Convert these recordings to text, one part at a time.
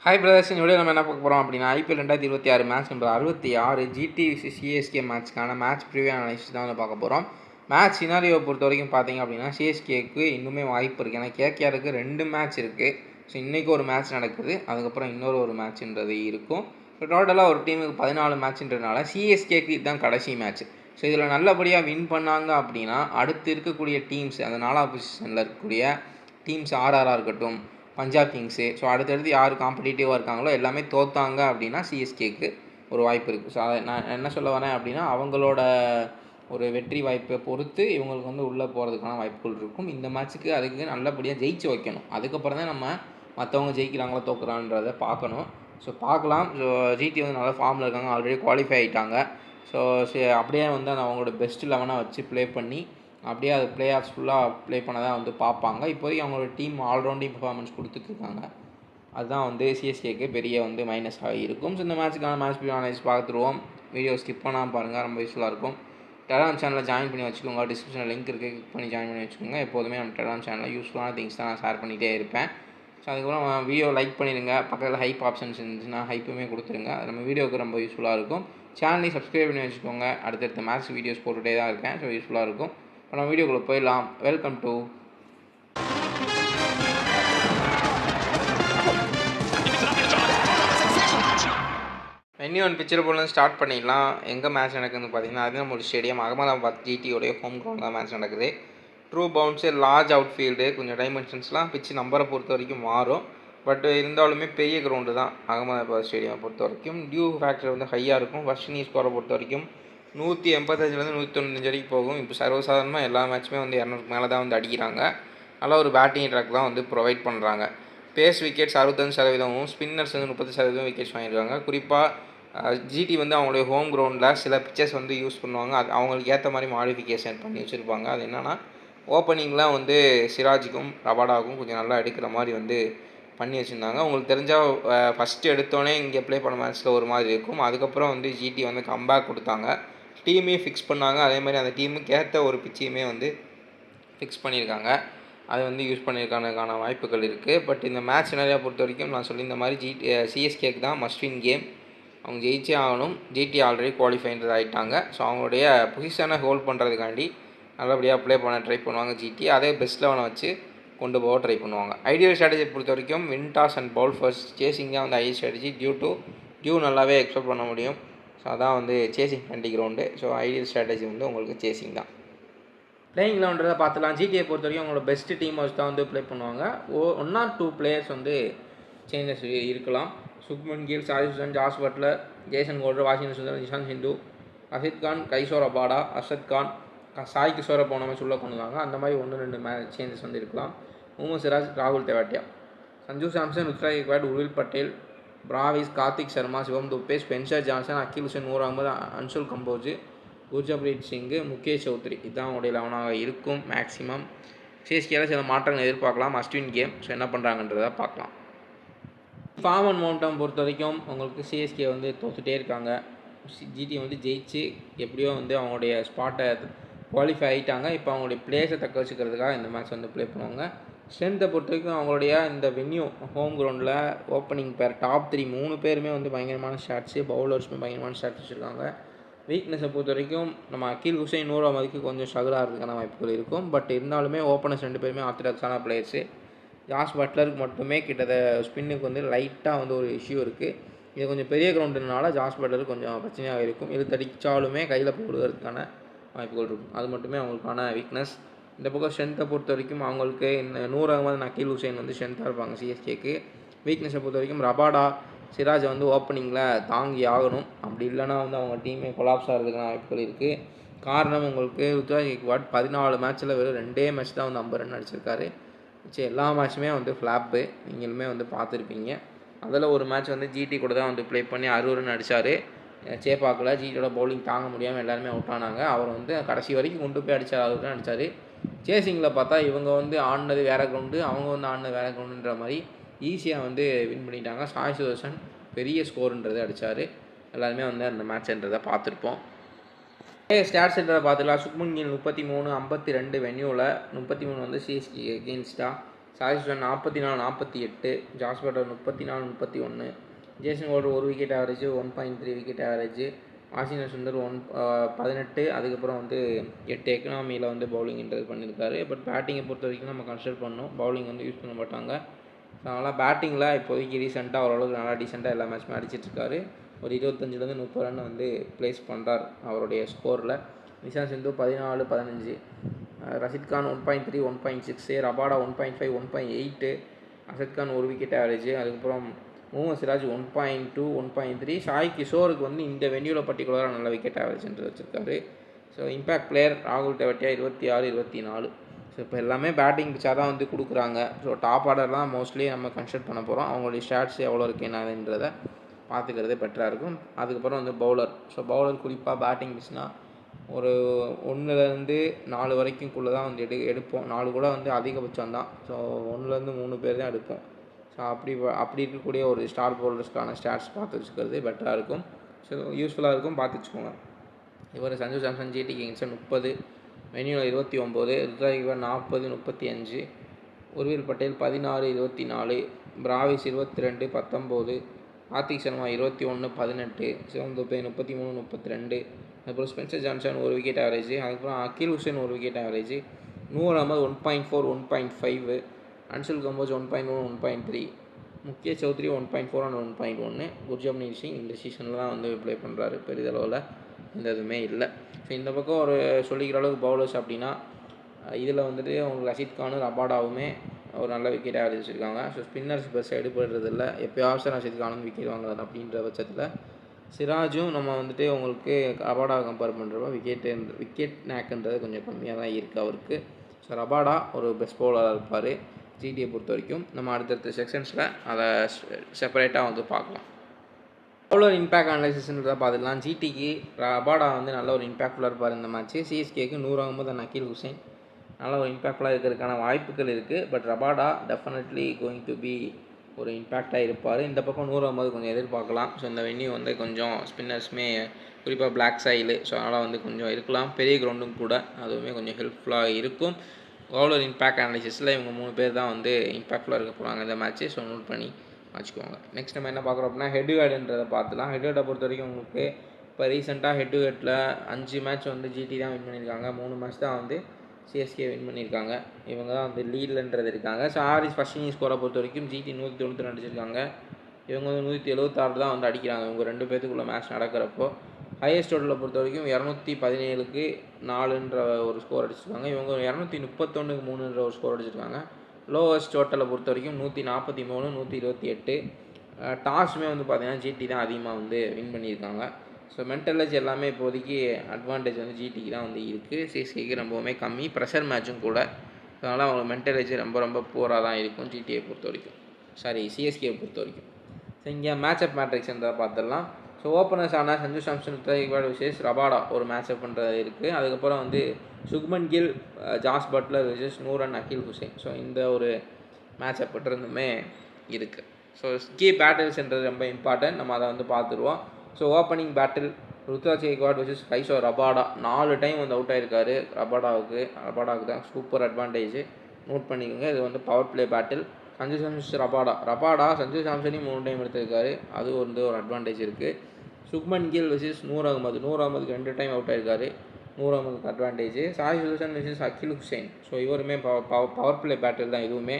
Hi brothers, இந்த video நம்ம என்ன பார்க்க போகிறோம் அப்படின்னா IPL 2026 match number 66 GT CSK மேட்ச்க்கான மேட்ச் ப்ரிவியூ அனாலிசிஸ் தான் வந்து பார்க்க போகிறோம். மேட்ச் சினாரியோவை பொறுத்த வரைக்கும் பார்த்தீங்க அப்படின்னா சிஎஸ்கேக்கு இன்னுமே வாய்ப்பு இருக்குது. ஏன்னா கேகேஆருக்கு 2 மேட்ச் இருக்குது. ஸோ இன்றைக்கி ஒரு மேட்ச் நடக்குது, அதுக்கப்புறம் ஒரு மேட்ச்ன்றது இருக்கும். ஸோ டோட்டலாக ஒரு டீமுக்கு 14 மேட்ச்ன்றதுனால சிஎஸ்கேக்கு இதுதான் கடைசி மேட்ச். ஸோ இதில் நல்லபடியாக வின் பண்ணாங்க அப்படின்னா அடுத்து இருக்கக்கூடிய டீம்ஸ், அந்த 4ஆம் பொசிஷனில் இருக்கக்கூடிய டீம்ஸ் ஆர்ஆராக இருக்கட்டும், பஞ்சாப் கிங்ஸு, ஸோ அடுத்தடுத்து யார் காம்படிட்டிவாக இருக்காங்களோ எல்லாமே தோற்றாங்க அப்படின்னா சிஎஸ்கேக்கு ஒரு வாய்ப்பு இருக்குது. ஸோ அதை நான் என்ன சொல்ல வரேன் அப்படின்னா அவங்களோட ஒரு வெற்றி வாய்ப்பை பொறுத்து இவங்களுக்கு வந்து உள்ளே போகிறதுக்கான வாய்ப்புகள் இருக்கும். இந்த மேட்ச்சுக்கு அதுக்கு நல்லபடியாக ஜெயிச்சு வைக்கணும். அதுக்கப்புறம் தான் நம்ம மற்றவங்க ஜெயிக்கிறாங்களோ தோக்குறான்றதை பார்க்கணும். ஸோ பார்க்கலாம். ஸோ ஜிடி வந்து நல்ல ஃபார்மில் இருக்காங்க, ஆல்ரெடி குவாலிஃபை ஆகிட்டாங்க. ஸோ அப்படியே வந்து அவங்களோட பெஸ்ட் 11 வச்சு ப்ளே பண்ணி அப்படியே அது பிளே ஆஃப்ஸ் ஃபுல்லாக ப்ளே பண்ண தான் வந்து பார்ப்பாங்க. இப்போதைக்கு அவங்களோட டீம் ஆல்ரவுண்டிங் பர்ஃபார்மன்ஸ் கொடுத்துட்ருக்காங்க. அதுதான் வந்து சிஎஸ்கேக்கு பெரிய வந்து மைனஸாக இருக்கும். ஸோ இந்த மேட்ச்சுக்கான மேட்ச் ப்ரிவியூ அனாலிசிஸ் பார்த்துருவோம். வீடியோ ஸ்கிப் பண்ணாமல் பாருங்கள், ரொம்ப யூஸ்ஃபுல்லாக இருக்கும். டெலிகிராம் சேனலில் ஜாயின் பண்ணி வச்சுக்கோங்க. டிஸ்கிரிப்ஷனில் லிங்க் இருக்குது, கிளிக் பண்ணி ஜாயின் பண்ணி வச்சுக்கோங்க. எப்போதுமே நம்ம டெலிகிராம் சேனலில் யூஸ்ஃபுல்லான திங்ஸ் தான் நான் ஷேர் பண்ணிகிட்டே இருப்பேன். ஸோ அதுக்கப்புறம் வீடியோ லைக் பண்ணிடுங்க. பக்கத்தில் ஹைப் ஆப்ஷன்ஸ் இருந்துச்சுன்னா ஹைப்புமே கொடுத்துருங்க. அது நம்ம வீடியோவுக்கு ரொம்ப யூஸ்ஃபுல்லாக இருக்கும். சேனலையும் சப்ஸ்கிரைப் பண்ணி வச்சுக்கோங்க. அடுத்தடுத்த மேட்ச் வீடியோஸ் போட்டுகிட்டே தான் இருக்கேன். ஸோ யூஸ்ஃபுல்லாக இருக்கும். இப்போ நம்ம வீடியோக்குள்ளே போயிடலாம். Welcome to venue and pitch போர்ட்லேருந்து ஸ்டார்ட் பண்ணிடலாம். எங்கே மேட்ச் நடக்குதுன்னு பார்த்தீங்கன்னா அதினமூர் ஸ்டேடியம், அகமதாபாத் ஜிடியோடைய ஹோம் கிரவுண்ட் தான் மேட்ச் நடக்குது. ட்ரூ பவுன்ஸு, லார்ஜ் அவுட்ஃபீல்டு, கொஞ்சம் டைமென்ஷன்ஸ்லாம் பிச்சு நம்பரை பொறுத்த வரைக்கும் மாறும். பட் இருந்தாலுமே பெரிய கிரவுண்டு தான் அகமதாபாத் ஸ்டேடியமை பொறுத்த வரைக்கும். டியூ ஃபேக்டர் வந்து ஹையாக இருக்கும். ஃபர்ஸ்ட் இன்னிங்ஸ் ஸ்கோரை பொறுத்த வரைக்கும் 185 195 வரைக்கும் போகும். இப்போ சர்வசாதாரணமாக எல்லா மேட்சுமே வந்து 200க்கு மேலே தான் வந்து அடிக்கிறாங்க. நல்லா ஒரு பேட்டிங் ட்ராக் தான் வந்து ப்ரொவைட் பண்ணுறாங்க. பேஸ் விக்கெட்ஸ் 65%, ஸ்பின்னர்ஸ் வந்து 30% விக்கெட்ஸ் வாங்கியிருக்காங்க. குறிப்பாக ஜிடி வந்து அவங்களுடைய ஹோம் கிரவுண்டில் சில பிச்சர்ஸ் வந்து யூஸ் பண்ணுவாங்க. அது அவங்களுக்கு ஏற்ற மாதிரி மாடிஃபிகேஷன் பண்ணி வச்சுருப்பாங்க. அது என்னென்னா ஓப்பனிங்லாம் வந்து சிராஜுக்கும் ரபாடாவுக்கும் கொஞ்சம் நல்லா எடுக்கிற மாதிரி வந்து பண்ணி வச்சுருந்தாங்க. உங்களுக்கு தெரிஞ்சால் ஃபஸ்ட்டு எடுத்தோடனே இங்கே ப்ளே பண்ண மேட்ச்சில் ஒரு மாதிரி இருக்கும். அதுக்கப்புறம் வந்து ஜிடி வந்து கம்பேக் கொடுத்தாங்க, டீமையும் ஃபிக்ஸ் பண்ணாங்க. அதே மாதிரி அந்த டீமுக்கு ஏற்ற ஒரு பிச்சையுமே வந்து ஃபிக்ஸ் பண்ணியிருக்காங்க. அதை வந்து யூஸ் பண்ணியிருக்கான வாய்ப்புகள் இருக்குது. பட் இந்த மேட்ச் நிறையா பொறுத்த வரைக்கும் நான் சொல்லியிருந்த மாதிரி சிஎஸ்கேக்கு தான் மஸ்ட் வின் கேம். அவங்க ஜெயிச்சே ஆகணும். ஜிடி ஆல்ரெடி குவாலிஃபைன்றது ஆகிட்டாங்க. ஸோ அவங்களுடைய பொசிஷனை ஹோல்ட் பண்ணுறதுக்காண்டி நல்லபடியாக ப்ளே பண்ண ட்ரை பண்ணுவாங்க ஜிடி. அதே பெஸ்ட் 11 வச்சு கொண்டு போக ட்ரை பண்ணுவாங்க. ஐடியல் ஸ்ட்ராட்டஜி பொறுத்த வரைக்கும் win toss and Pavul first, chasing தான் வந்து ஐடியல் ஸ்ட்ராட்டஜி. டியூ நல்லாவே எக்ஸ்பெக்ட் பண்ண முடியும். ஸோ அதான் வந்து chasing friendly ground. So ideal strategy வந்து உங்களுக்கு சேசிங் தான். பிளேயிங் கிரவுண்டை பார்த்துலாம். ஜிடியை பொறுத்த வரைக்கும் அவங்களோட பெஸ்ட் டீம் வச்சு தான் வந்து ப்ளே பண்ணுவாங்க. 1 or 2 பிளேயர்ஸ் வந்து சேஞ்சஸ் இருக்கலாம். Shubman Gill, Sai Sudhan, Jos Buttler, Jason Holder, Washington Sundar, Nishant Sindhu, Rashid Khan, Kagiso Rabada, Arshad Khan, Sai கிஷோரை போன மேட்ச் உள்ளே கொண்டு வந்தாங்க. அந்த மாதிரி 1-2 சேஞ்சஸ் வந்து இருக்கலாம். முகமது சிராஜ், ராகுல் தெவாட்டியா, சஞ்சு சாம்சன், ருத்ராஜ் கெக்வாட், உர்வில் பட்டேல், பிராவிஸ், கார்த்திக் சர்மா, சிவம் துபே, ஸ்பென்சர் ஜான்சன், அகில் ஹுசேன், நூர் அகமது, அன்சுல் கம்போஜ், குர்ஜப்ரீத் சிங், முகேஷ் சௌத்ரி, இதுதான் அவங்களுடைய 11ஆக இருக்கும் மேக்ஸிமம். சிஎஸ்கேல சில மாற்றங்கள் எதிர்பார்க்கலாம். Must-win game. ஸோ என்ன பண்ணுறாங்கன்றதை பார்க்கலாம். ஃபார்ம் அண்ட் மவுண்டம் பொறுத்த வரைக்கும் உங்களுக்கு சிஎஸ்கே வந்து தோற்றுட்டே இருக்காங்க. ஜிடி வந்து ஜெயிச்சு எப்படியோ வந்து அவங்களுடைய ஸ்பாட்டை குவாலிஃபை ஆகிட்டாங்க. இப்போ அவங்களுடைய பிளேஸை தக்க வச்சுக்கிறதுக்காக இந்த மேட்ச் வந்து ப்ளே பண்ணுவாங்க. ஸ்ட்ரென்த்தை பொறுத்த வரைக்கும் அவங்களுடைய இந்த வென்யூ ஹோம் கிரவுண்டில் ஓப்பனிங் பேர் டாப் 3 3 பேருமே வந்து பயங்கரமான ஷாட்ஸு, பவுலர்ஸுமே பயங்கரமான ஷாட்ஸ் வச்சுருக்காங்க. வீக்னஸை பொறுத்த வரைக்கும் நம்ம அகில் ஹுசைன், நூர் அகமதுக்கு கொஞ்சம் ஸ்ட்ரகிள் ஆகிறதுக்கான வாய்ப்புகள் இருக்கும். பட் இருந்தாலுமே ஓப்பனர்ஸ் 2 பேருமே ஆர்த்தடாக்ஸான பிளேயர்ஸு. ஜாஸ் பட்லருக்கு மட்டுமே ஸ்பின்னுக்கு வந்து லைட்டாக வந்து ஒரு இஷ்யூ இருக்குது. இது கொஞ்சம் பெரிய கிரவுண்டுனால ஜாஸ் பட்லருக்கு கொஞ்சம் பிரச்சனையாக இருக்கும். இழுத்தடிச்சாலுமே கையில் போடுவதற்கான வாய்ப்புகள் இருக்கும். அது மட்டுமே அவங்களுக்கான வீக்னஸ். இந்த பக்கம் ஸ்ட்ரென்த்தை பொறுத்த வரைக்கும் அவங்களுக்கு இந்த நூர் அகமது, அகில் ஹுசைன் வந்து ஸ்ட்ரென்த்தாக இருப்பாங்க சிஎஸ்கேக்கு. வீக்னஸை பொறுத்த வரைக்கும் ரபாடா, சிராஜை வந்து ஓப்பனிங்கில் தாங்கி ஆகணும். அப்படி இல்லைனா வந்து அவங்க டீமே கொலாப்ஸ் ஆகிறதுக்கான வாய்ப்புகள் இருக்குது. காரணம் உங்களுக்கு ருத்ராஜ் கெக்வாட் 14 மேட்ச்சில் வெறும் 2 மேட்ச் தான் வந்து 50 ரன் அடிச்சிருக்காரு. எல்லா மேட்சுமே வந்து ஃப்ளாப்பு, நீங்களுமே வந்து பார்த்துருப்பீங்க. அதில் ஒரு மேட்ச் வந்து ஜிடி கூட தான் வந்து ப்ளே பண்ணி 60 ரன் அடித்தார். சேப்பாக்கில் ஜிடியோட பவுலிங் தாங்க முடியாமல் எல்லாருமே அவுட் ஆனாங்க. அவர் வந்து கடைசி வரைக்கும் கொண்டு போய் அடித்தார், 60 ரன் அடித்தார். சேசிங்கில் பார்த்தா இவங்க வந்து ஆடினது வேறு கிரவுண்டு, அவங்க வந்து ஆடினது வேறு கிரவுண்டுன்ற மாதிரி ஈஸியாக வந்து வின் பண்ணிட்டாங்க. சாய் சுதர்ஷன் பெரிய ஸ்கோருன்றதை அடித்தார். எல்லாருமே வந்து அந்த மேட்ச்ன்றதை பார்த்துருப்போம். ஸ்டாட்ஸ் பார்த்துக்கலாம். சுக்மன் கில் 33, 52 வென்யூவில் 33 வந்து சிஎஸ்கே எகெயின்ஸ்டாக, Sai Sudharsan 44-48, Jos Buttler 34-31, Jason Holder 1 wicket average, 1.3 wicket average, Washington Sundar 18, அதுக்கப்புறம் வந்து 8 எக்கனாமியில் வந்து பவுலிங்ன்றது பண்ணியிருக்காரு. பட் பேட்டிங்கை பொறுத்த வரைக்கும் நம்ம கன்சிடர் பண்ணோம், பவுலிங் வந்து யூஸ் பண்ண மாட்டாங்க. ஸோ அதனால் பேட்டிங்கில் இப்போதைக்கு ரீசெண்டாக ஓரளவுக்கு நல்லா டீசெண்டாக எல்லா மேட்ச்சுமே அடிச்சிட்ருக்காரு. ஒரு 25-30 ரன் வந்து ப்ளேஸ் பண்ணுறார் அவருடைய ஸ்கோரில். நிஷாந்த் சிந்து 14-15, ரஷித் கான் 1.3, 1.6, ரபாடா 1.5, 1.8, அசத் கான் 1 விக்கெட் ஆவரேஜ், அதுக்கப்புறம் முகமது சிராஜ் 1.2, 1.3, சாய் கிஷோருக்கு வந்து இந்த வென்யூவில் பர்டிகுலராக நல்ல விக்கெட் ஆவரேஜ்ன்றது வச்சுருக்காரு. ஸோ இம்பேக்ட் பிளேயர் ராகுல் டெவட்டியா 26, 24. ஸோ இப்போ எல்லாமே பேட்டிங் பிச்சாக தான் வந்து கொடுக்குறாங்க. ஸோ டாப் ஆர்டர் தான் மோஸ்ட்லி நம்ம கன்சிடர் பண்ண போகிறோம். அவங்களுடைய ஸ்டாட்ஸ் எவ்வளோ இருக்குது என்னதுன்றதை பார்த்துக்கிறதே பெட்டராக இருக்கும். அதுக்கப்புறம் வந்து பவுலர். ஸோ பவுலர் குறிப்பாக பேட்டிங் பிச்னால் ஒரு 1-4 வரைக்கும்குள்ளே தான் வந்து எடுப்போம். 4 கூட வந்து அதிகபட்சம் தான். ஸோ 1-3 பேர் தான் எடுப்போம். ஸோ அப்படி இருக்கக்கூடிய ஒரு ஸ்டார் பவுலர்ஸ்க்கான ஸ்டாட்ஸ் பார்த்து வச்சுக்கிறது பெட்டராக இருக்கும். ஸோ யூஸ்ஃபுல்லாக இருக்கும், பார்த்து வச்சுக்கோங்க. இவர் சஞ்சு சாம்சன் ஜிடி கிங்ஸை 30, வென்யூவில் 29, ருத்ராஜ் கேக்வாட் 40, 35, உர்வில் பட்டேல் 16, 24, பிராவிஸ் 22, 19, கார்த்திக் சர்மா 21, 18, சிவம் துபே 33, 32, அதுக்கப்புறம் ஸ்பென்சர் ஜான்சன் 1 விக்கெட் ஆவரேஜ், அதுக்கப்புறம் Akeal Hosein 1 wicket average, Noor Ahmad 1.4, 1.5, Anshul Kamboj 1.1, 1.3, முக்கிய சௌத்ரி 1.4 and 1.1, குர்ஜப்னீத் சிங் இந்த சீசனில் தான் வந்து ப்ளே பண்ணுறாரு. பெரிதளவில் இந்த இதுவுமே இல்லை. ஸோ இந்த பக்கம் ஒரு சொல்லிக்கிற அளவுக்கு பவுலர்ஸ் அப்படின்னா இதில் வந்துட்டு அவங்களுக்கு ரஷித் கானும் ரபாடாவுமே ஒரு நல்ல விக்கெட் ஆவரேஜ் வச்சுருக்காங்க. ஸோ ஸ்பின்னர்ஸ் பெருசாக எடுப்படுறது இல்லை, எப்போயாவது ரஷித் கானும் விக்கெட் வாங்குறது அப்படின்ற பட்சத்தில் சிராஜும் நம்ம வந்துட்டு உங்களுக்கு ரபாடாவை கம்பேர் பண்ணுறப்ப விக்கெட் நேக்குன்றது கொஞ்சம் கம்மியாக தான் இருக்குது அவருக்கு. ஸோ ரபாடா ஒரு பெஸ்ட் பவுலராக இருப்பார் ஜிடியை பொறுத்த வரைக்கும். நம்ம அடுத்தடுத்த செக்ஷன்ஸில் அதை செப்பரேட்டாக வந்து பார்க்கலாம். பவுலர் இம்பேக்ட் அனலைசிஸ்ன்றதை பார்த்துக்கலாம். ஜிடிக்கு ரபாடா வந்து நல்ல ஒரு இம்பேக்ட்ஃபுல்லாக இருப்பார் இந்த மேட்ச்சு. சிஎஸ்கேக்கு Noor Ahmad and Akeal Hosein நல்ல ஒரு இம்பேக்ட்ஃபுல்லாக இருக்கிறதுக்கான வாய்ப்புகள் இருக்குது. But Rabada definitely going to be ஒரு இம்பேக்டாக இருப்பார். இந்த பக்கம் நூர் அகமது கொஞ்சம் எதிர்பார்க்கலாம். ஸோ இந்த வென்யூ வந்து கொஞ்சம் ஸ்பின்னர்ஸுமே குறிப்பாக பிளாக் சைலு, ஸோ அதனால் வந்து கொஞ்சம் இருக்கலாம். பெரிய கிரவுண்டும் கூட, அதுவுமே கொஞ்சம் ஹெல்ப்ஃபுல்லாக இருக்கும். பவுலர் இம்பேக்ட் அனாலிசிஸில் இவங்க 3 பேர் தான் வந்து இம்பேக்ட்ஃபுல்லாக இருக்க போகிறாங்க இந்த மேட்ச்சு. ஸோ நோட் பண்ணி வச்சுக்கோங்க. நெக்ஸ்ட் நம்ம என்ன பார்க்குறோம் அப்படின்னா ஹெட் டு ஹெட்ன்றதை பார்த்துலாம். ஹெட் டு ஹெட்டை பொறுத்த வரைக்கும் உங்களுக்கு இப்போ ரீசெண்டாக ஹெட் டு ஹெட்டில் 5 மேட்ச் வந்து ஜிடி தான் வின் பண்ணியிருக்காங்க, 3 மேட்ச் தான் வந்து சிஎஸ்கே வின் பண்ணியிருக்காங்க. இவங்க தான் வந்து லீட்லன்றது இருக்காங்க. ஸோ ஆவரேஜ் ஃபர்ஸ்ட் இன்னிங் ஸ்கோரை பொறுத்த வரைக்கும் ஜிடி 192 அடிச்சிருக்காங்க, இவங்க வந்து 176 தான் வந்து அடிக்கிறாங்க இவங்க 2 பேத்துக்குள்ள மேட்ச் நடக்கிறப்போ. ஹையஸ்ட் டோட்டலை பொறுத்த வரைக்கும் 217க்கு 4ன்ற ஒரு ஸ்கோர் அடிச்சிருக்காங்க, இவங்க 231க்கு 3ன்ற ஒரு ஸ்கோர் அடிச்சிருக்காங்க. லோவஸ்ட் டோட்டலை பொறுத்த வரைக்கும் 143, 128. டாஸுமே வந்து பார்த்திங்கன்னா ஜிடி தான் அதிகமாக வந்து வின் பண்ணியிருக்காங்க. ஸோ மென்டலேஜ் எல்லாமே இப்போதைக்கு அட்வான்டேஜ் வந்து ஜிடிக்கு தான் வந்து இருக்குது, சிஎஸ்கேக்கு ரொம்பவுமே கம்மி. ப்ரெஷர் மேட்சும் கூட, அதனால் அவங்க மென்டலேஜ் ரொம்ப பூராக தான் இருக்கும் ஜிடியை பொறுத்த வரைக்கும், சிஎஸ்கேயை பொறுத்த வரைக்கும். ஸோ இங்கே மேட்சப் மேட்ரிக்ஸ்ன்றதை பார்த்துடலாம். ஸோ ஓப்பனர்ஸ் ஆனால் சஞ்சு சாம்சன், ருத்ராஜ் கேக்வாட் விசேஷ் ரபாடா ஒரு மேட்சப் பண்ணுறது இருக்குது. அதுக்கப்புறம் வந்து Shubman Gill, Jos Buttler versus Noor and Akeal Hosein. So இந்த ஒரு மேட்சப் பண்ணுறதுமே இருக்குது. ஸோ கீ பேட்டில்ஸ்ன்றது ரொம்ப இம்பார்ட்டன்ட், நம்ம அதை வந்து பார்த்துருவோம். So opening battle Ruturaj Gaikwad versus Kagiso Rabada 4 time வந்து அவுட் ஆகிருக்காரு. ரபாடாவுக்கு தான் சூப்பர் அட்வான்டேஜ், நோட் பண்ணிக்கோங்க. இது வந்து power play battle. Sanju Samson Rabada Sanju சாம்சனையும் 3 டைம் எடுத்திருக்காரு, அது வந்து ஒரு அட்வான்டேஜ் இருக்குது. சுக்மன் கில் விசேஷ் நூர் அகமதுக்கு 2 டைம் அவுட் ஆகிருக்காரு, நூர் அகமதுக்கு advantage. Sai Sudharsan versus Akeal Hosein, so இவருமே பவர் பிளே பேட்டில் தான் இதுவுமே.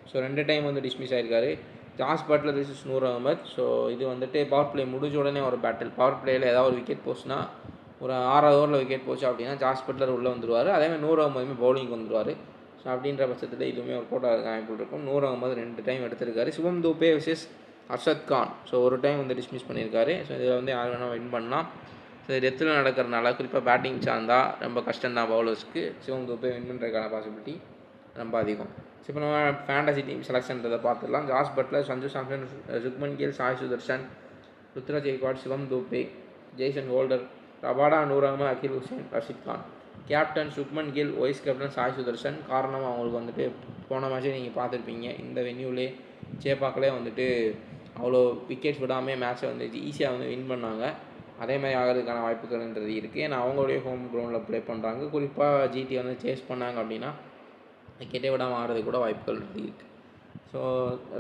ஸோ 2 டைம் வந்து dismiss ஆகிருக்காரு. Jos Buttler versus Noor Ahmad, so இது வந்துட்டு பவர் பிளே முடிஞ்ச உடனே ஒரு பேட்டில். பவர் பிளேயில் ஏதாவது ஒரு விக்கெட் போச்சுன்னா, ஒரு 6வது ஓவரில் விக்கெட் போச்சு அப்படின்னா ஜாஸ் பட்லர் உள்ளே வந்துடுவார், அதேமாதிரி நூர் அகமதுமே பவுலிங்க்கு வந்துடுவார். ஸோ அப்படின்ற பட்சத்தில் இதுவுமே ஒரு கோட்டா வாய்ப்பு இருக்கும். நூர் அகமது 2 டைம் எடுத்திருக்காரு. சிவம் துபே விசேஷ் அர்ஷத் கான், ஸோ ஒரு டைம் வந்து டிஸ்மிஸ் பண்ணியிருக்காரு. ஸோ இதில் வந்து யார் வேணால் வின் பண்ணலாம். ஸோ டெத்தில் நடக்கிறதுனால குறிப்பாக பேட்டிங் சார்ந்தால் ரொம்ப கஷ்டம் தான் பவுலர்ஸ்க்கு. சிவம் துபே வின் பண்ணுறதுக்கான பாசிபிலிட்டி ரொம்ப அதிகம். ஸோ இப்போ நம்ம ஃபேண்டசி டீம் செலெக்ஷன்றதை பார்த்துடலாம். Jos Buttler, Sanju Samson, Shubman Gill, Sai Sudharsan, Ruturaj Gaikwad, Shivam Dube, Jason Holder, Rabada, Noor Ahmad, Akeal Hosein, Rashid Khan. Captain Shubman Gill, vice captain Sai Sudharsan. காரணம் அவங்களுக்கு வந்துட்டு போன மேட்சே நீங்கள் பார்த்துருப்பீங்க, இந்த வென்யூலே சேப்பாக்கிலே வந்துட்டு அவ்வளோ விக்கெட்ஸ் விடாமல் மேட்ச்சை வந்து ஈஸியாக வந்து வின் பண்ணாங்க. அதே மாதிரி ஆகிறதுக்கான வாய்ப்புகள்ன்றது இருக்குது. ஏன்னா அவங்களுடைய ஹோம் கிரவுண்டில் ப்ளே பண்ணுறாங்க. குறிப்பாக ஜிடி வந்து சேஸ் பண்ணாங்க அப்படின்னா விக்கெட்டே விடாமல் ஆடுறதுக்கு கூட வாய்ப்புகள் இருக்குது. ஸோ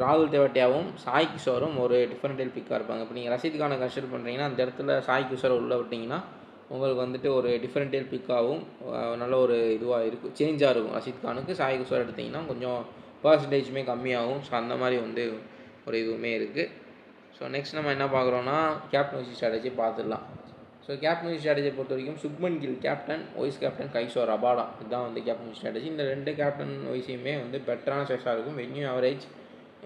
ராகுல் தெவாட்டியாவும் சாய் கிஷோரும் ஒரு டிஃபரெண்டியல் பிக்காக இருப்பாங்க. இப்போ நீங்கள் ரஷீத் கானை கன்சிடர் பண்ணுறீங்கன்னா அந்த இடத்துல சாய் கிஷோரை உள்ளே விட்டிங்கன்னா உங்களுக்கு வந்துட்டு ஒரு டிஃபரெண்டியல் பிக்காகவும் நல்ல ஒரு இதுவாக இருக்கும், சேஞ்சாக இருக்கும். ரஷீத் கானுக்கு சாய் கிஷோர் எடுத்திங்கன்னா கொஞ்சம் பர்சன்டேஜுமே கம்மியாகும். ஸோ அந்த மாதிரி வந்து ஒரு இதுவுமே இருக்குது. ஸோ நெக்ஸ்ட் நம்ம என்ன பார்க்குறோன்னா கேப்டன்சி ஸ்ட்ராட்டஜி பார்த்துடலாம். ஸோ கேப்டன்சி ஸ்ட்ராட்டஜியை பொறுத்த வரைக்கும் Shubman Gill captain, vice captain Kagiso Rabada, இதுதான் வந்து கேப்டன்சி ஸ்ட்ராட்டஜி. இந்த 2 கேப்டன் வைஸையுமே வந்து பெட்டரான சாய்ஸாக இருக்கும். வென்யூ ஆவரேஜ்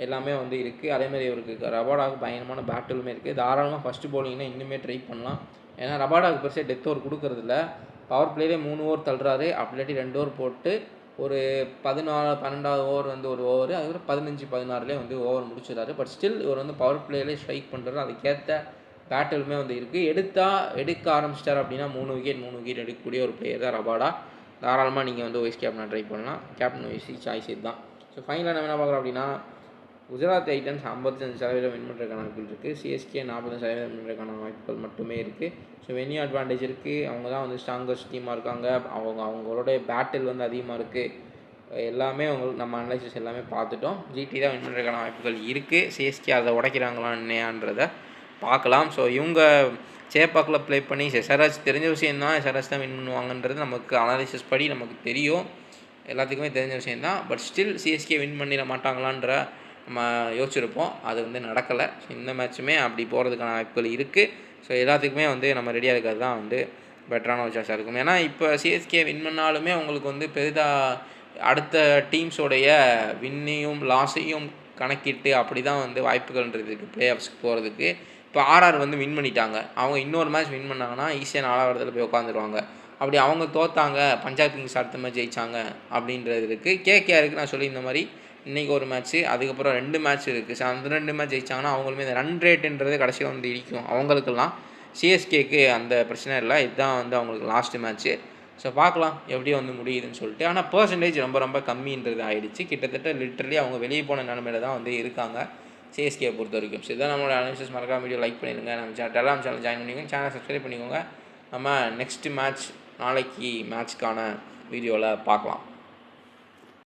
எல்லாமே வந்து இருக்குது. அதேமாதிரி இவருக்கு ரபாடாவுக்கு பயங்கரமான பேட்டிலுமே இருக்குது. தாராளமாக ஃபஸ்ட்டு பவுலிங்னா இன்னுமே ட்ரை பண்ணலாம். ஏன்னா ரபாடாவுக்கு பெருசாக டெத் ஓவர் கொடுக்கறதில்ல. பவர் பிளேலே 3 ஓவர் தள்ளுறாரு. அப்படி இல்லாட்டி 2 ஓவர் போட்டு ஒரு 12வது ஓவர் வந்து ஒரு ஓவர், அதுக்கப்புறம் 15-16 வந்து ஓவர் முடிச்சிடறாரு. பட் ஸ்டில் இவர் வந்து பவர் பிளேலே ஸ்ட்ரைக் பண்ணுறாரு. அதுக்கேற்ற பேட்டிலுமே வந்து இருக்குது. எடுக்க ஆரம்பிச்சிட்டார் அப்படின்னா 3 விக்கெட் எடுக்கக்கூடிய ஒரு பிளேயர் தான் ரபாடா. தாராளமாக நீங்கள் வந்து வைஸ் கேப்டனை ட்ரை பண்ணலாம். கேப்டன் வைஸ் சாய்ஸ் இது தான். ஸோ ஃபைனலாக நம்ம என்ன பார்க்குறோம் அப்படின்னா குஜராத் டைட்டன்ஸ் 55% வின் பண்ணுறதுக்கான வாய்ப்புகள் இருக்குது. சிஎஸ்கே 40% வின் பண்ணுறதுக்கான வாய்ப்புகள் மட்டுமே இருக்குது. ஸோ வென்யூ அட்வான்டேஜ் இருக்குது. அவங்க தான் வந்து ஸ்ட்ராங்கஸ்ட் டீமாக இருக்காங்க. அவங்களோட பேட்டில் வந்து அதிகமாக இருக்குது. எல்லாமே உங்களுக்கு நம்ம அனலைசிஸ் எல்லாமே பார்த்துட்டோம். ஜிடி தான் வின் பண்ணுறதுக்கான வாய்ப்புகள் இருக்குது. சிஎஸ்கே அதை உடைக்கிறாங்களா என்னன்றதை பார்க்கலாம். ஸோ இவங்க சேப்பாக்கில் ப்ளே பண்ணி எஸ்ஆர்ஹெச் தெரிஞ்ச விஷயந்தான், எஸ்ஆர்ஹெச் தான் வின் பண்ணுவாங்கன்றது நமக்கு அனாலிசிஸ் படி நமக்கு தெரியும், எல்லாத்துக்குமே தெரிஞ்ச விஷயந்தான். பட் ஸ்டில் சிஎஸ்கே வின் பண்ணிட மாட்டாங்களான்ற நம்ம யோசிச்சிருப்போம். அது வந்து நடக்கலை. ஸோ இந்த மேட்சுமே அப்படி போகிறதுக்கான வாய்ப்புகள் இருக்குது. ஸோ எல்லாத்துக்குமே வந்து நம்ம ரெடியாக இருக்கிறது தான் வந்து பெட்டரான ஒரு சாய்ஸாக இருக்கும். ஏன்னா இப்போ சிஎஸ்கே வின் பண்ணாலுமே உங்களுக்கு வந்து பெரிதாக அடுத்த டீம்ஸோடைய வின்னையும் லாஸையும் கணக்கிட்டு அப்படி தான் வந்து வாய்ப்புகள்ன்றது இருக்குது ப்ளே ஆஃப்ஸ்க்கு போகிறதுக்கு. இப்போ ஆர்ஆர் வந்து வின் பண்ணிட்டாங்க. அவங்க இன்னொரு மேட்ச் வின் பண்ணாங்கன்னா ஈஸியாக 4வது இடத்துல போய் உட்காந்துருவாங்க. அப்படி அவங்க தோத்தாங்க, பஞ்சாப் கிங்ஸ் அடுத்த மேட்ச் ஜெயிச்சாங்க அப்படின்றது இருக்குது. கேகேஆருக்கு நான் சொல்லி இந்த மாதிரி இன்றைக்கி ஒரு மேட்ச்சு, அதுக்கப்புறம் 2 மேட்ச் இருக்குது. ஸோ அந்த 2 மேட்ச் ஜெயிச்சாங்கன்னா அவங்களுமே இந்த ரன் ரேட்டுன்றது கடைசியில் வந்து இடிக்கும் அவங்களுக்கெல்லாம். சிஎஸ்கேக்கு அந்த பிரச்சனை இல்லை. இதுதான் வந்து அவங்களுக்கு லாஸ்ட்டு மேட்ச்சு. ஸோ பார்க்கலாம் எப்படி வந்து முடியுதுன்னு சொல்லிட்டு. ஆனால் பர்சன்டேஜ் ரொம்ப கம்மின்றது ஆகிடுச்சு. கிட்டத்தட்ட லிட்ரலி அவங்க வெளியே போன நிலமையில தான் வந்து இருக்காங்க சிஎஸ்கே பொறுத்த வரைக்கும். ஸோ இதான் நம்மளோட அனாலிசிஸ். மறக்காம வீடியோ லைக் பண்ணிடுங்க. நம்ம டெலிகிராம் சேனல் ஜாயின் பண்ணிக்கோங்க. சேனல் சப்ஸ்கிரைப் பண்ணிக்கோங்க. நம்ம நெக்ஸ்ட்டு மேட்ச் நாளைக்கு மேட்ச்க்கான வீடியோவில் பார்க்கலாம்.